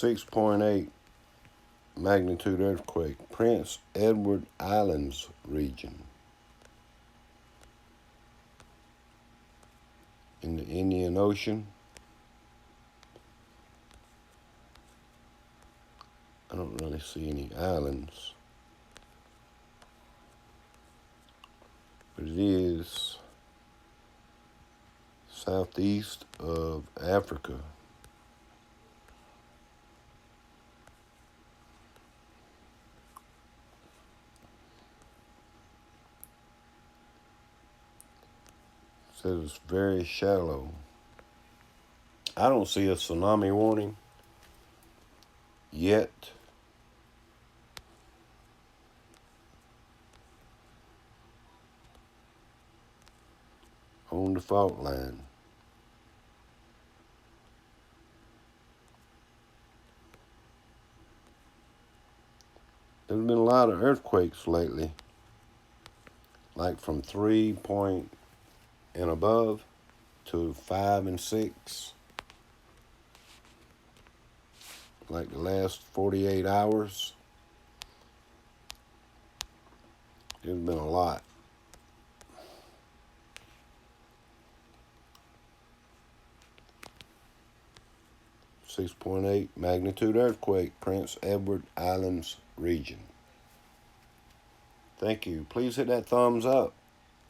6.8 magnitude earthquake, Prince Edward Islands region in the Indian Ocean. I don't really see any islands, but it is southeast of Africa. It says it's very shallow. I don't see a tsunami warning yet. On the fault line. There's been a lot of earthquakes lately, like from 3 point and above to 5 and 6, like the last 48 hours. There's been a lot. .8 magnitude earthquake, Prince Edward Islands region. Thank you. Please hit that thumbs up.